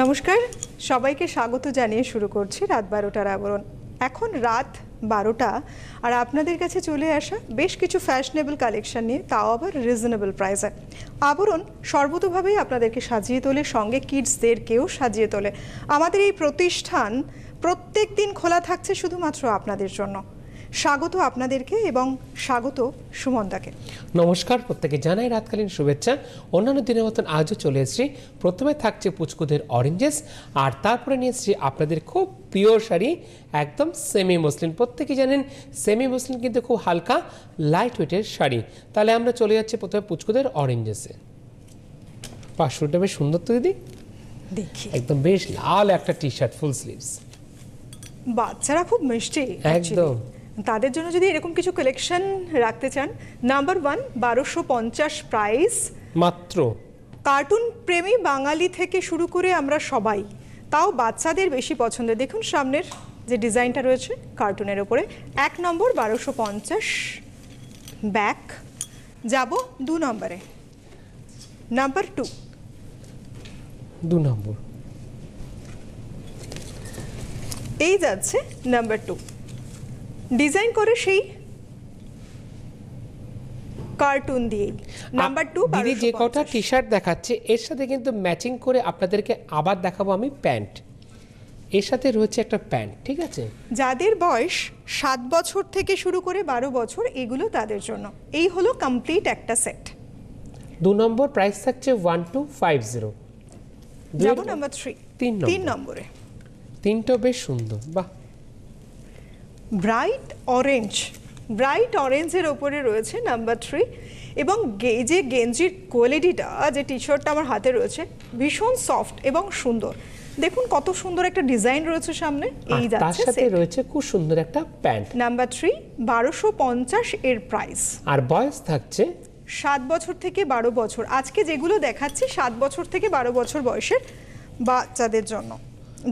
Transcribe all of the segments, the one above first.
নমস্কার, সবাইকে স্বাগত জানিয়ে শুরু করছি রাত 12টার আবরণ। এখন রাত 12টা আর আপনাদের কাছে চলে আসা বেশ কিছু ফ্যাশনেবল কালেকশন নিয়ে, তাও আবার রিজনেবল প্রাইসে। আবরণ সর্বতোভাবেই আপনাদেরকে সাজিয়ে তোলে, সঙ্গে কিডসদেরকেও সাজিয়ে তোলে। আমাদের এই প্রতিষ্ঠান প্রত্যেক দিন খোলা থাকছে শুধুমাত্র আপনাদের জন্য। স্বাগত আপনাদেরকে এবং স্বাগত সুমনদাকে। নমস্কার, প্রত্যেকে জানাই রাতকালীন শুভেচ্ছা। অন্যান্য দিনের মতন আজও চলে এসেছি। প্রথমে থাকছে পুচকুদের অরেঞ্জেস, আর তারপরে নিয়ে এসেছি আপনাদের খুব প্রিয় শাড়ি, একদম সেমি মসলিন। প্রত্যেকে জানেন সেমি মসলিন কিন্তু খুব হালকা লাইট ওয়েটের শাড়ি। তাহলে আমরা চলে যাচ্ছি প্রথমে পুচকুদের অরেঞ্জেসে। পাঁচশোটা বেশ সুন্দর তো দিদি, দেখি একদম বেশ লাল একটা টি শার্ট, ফুল স্লিভস। বাচ্চারা খুব মিষ্টি একদম। তাদের জন্য যদি এরকম কিছু কালেকশন রাখতে চান, নাম্বার 1 1250 প্রাইস মাত্র। কার্টুন প্রেমী বাঙালি থেকে শুরু করে আমরা সবাই, তাও বাচ্চাদের বেশি পছন্দের। দেখুন সামনের যে ডিজাইনটা রয়েছে কার্টুনের ওপরে, 1 নম্বর 1250। ব্যাক যাব 2 নম্বরে, নাম্বার 2 2 নম্বর এই যাচ্ছে নাম্বার 2। ডিজাইন করে সেই কার্টুন দিয়ে নাম্বার 2। দিদি যে কটা টি শার্ট দেখাচ্ছে এর সাথে কিন্তু ম্যাচিং করে আপনাদেরকে আবার দেখাবো আমি প্যান্ট। এর সাথে রয়েছে একটা প্যান্ট, ঠিক আছে? যাদের বয়স 7 বছর থেকে শুরু করে 12 বছর, এগুলো তাদের জন্য। এই হলো কমপ্লিট একটা সেট। 2 নম্বর প্রাইস থাকছে 1250। যাব নাম্বার 3। 3 নম্বরে তিনটা বেশ সুন্দর, বাহ। ব্রাইট অরেঞ্জের ওপরে রয়েছে নাম্বার 3। এবং যে গেঞ্জির কোয়ালিটিটা, যে টি শার্টটা আমার হাতে রয়েছে, ভীষণ সফট এবং সুন্দর। দেখুন কত সুন্দর একটা ডিজাইন রয়েছে সামনে। এই যাচ্ছে তার সাথে রয়েছে খুব সুন্দর একটা প্যান্ট। নাম্বার 3 1250 এর প্রাইস। আর বয়স থাকছে 7 বছর থেকে 12 বছর। আজকে যেগুলো দেখাচ্ছি 7 বছর থেকে 12 বছর বয়সের বাচ্চাদের জন্য।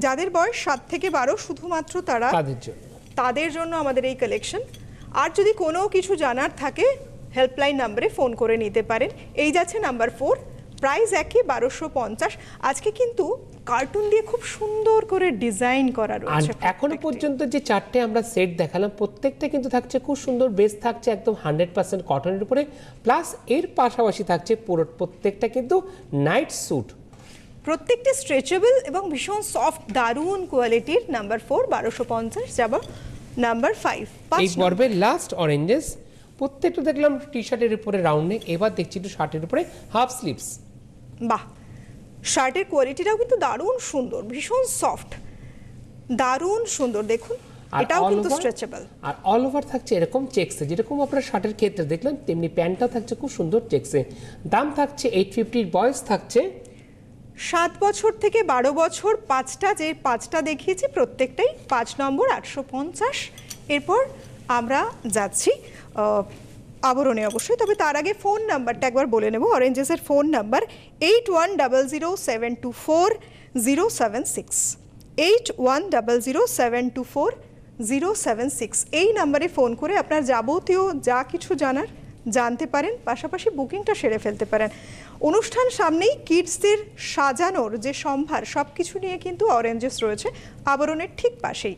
যাদের বয়স 7 থেকে 12 শুধুমাত্র তাদের জন্য আমাদের এই কালেকশন। আর যদি কোনো কিছু জানার থাকে হেল্পলাইন নম্বরে ফোন করে নিতে পারেন। এই যাচ্ছে নাম্বার 4, প্রাইস একই 1250। আজকে কিন্তু কার্টুন দিয়ে খুব সুন্দর করে ডিজাইন করা রয়েছে। আর এখনো পর্যন্ত যে চারটে আমরা সেট দেখালাম প্রত্যেকটা কিন্তু থাকছে খুব সুন্দর, বেস থাকছে একদম 100% কটনের উপরে, প্লাস এর পাশাপাশি থাকছে প্রত্যেকটা কিন্তু নাইট স্যুট। প্রত্যেকটা স্ট্রেচেবল এবং ভীষণ সফট, দারুণ কোয়ালিটির। নাম্বার 4 1250। যাব নাম্বার 5। এই পর্বের লাস্ট অরেঞ্জেস। প্রত্যেকটা দেখলাম টি শার্টের উপরে রাউন্ড নেক, এবার দেখছি একটু শার্টের উপরে হাফ স্লিভস। বাহ, শার্টের কোয়ালিটিটাও কিন্তু দারুণ সুন্দর, ভীষণ সফট, দারুণ সুন্দর। দেখুন এটাও কিন্তু স্ট্রেচেবল। আর অল ওভার থাকছে এরকম চেকসে, যেরকম আপনারা শার্টের ক্ষেত্রে দেখলেন তেমনি প্যান্টটাও থাকছে খুব সুন্দর চেকসে। দাম থাকছে 850। বয়স থাকছে 7 বছর থেকে 12 বছর। যে পাঁচটা দেখিয়েছি প্রত্যেকটাই 5 নম্বর 850। এরপর আমরা যাচ্ছি আবরণে অবশ্যই, তবে তার আগে ফোন নাম্বারটা একবার বলে নেব। অরেঞ্জেসের ফোন নাম্বার 8100724076, 8100724076। এই নাম্বারে ফোন করে আপনার যাবতীয় যা কিছু জানতে পারেন, পাশাপাশি বুকিংটা সেরে ফেলতে পারেন। অনুষ্ঠান সামনেই, কিডসদের সাজানোর যে সম্ভার সব কিছু নিয়ে কিন্তু অরেঞ্জেস রয়েছে আবরণের ঠিক পাশেই।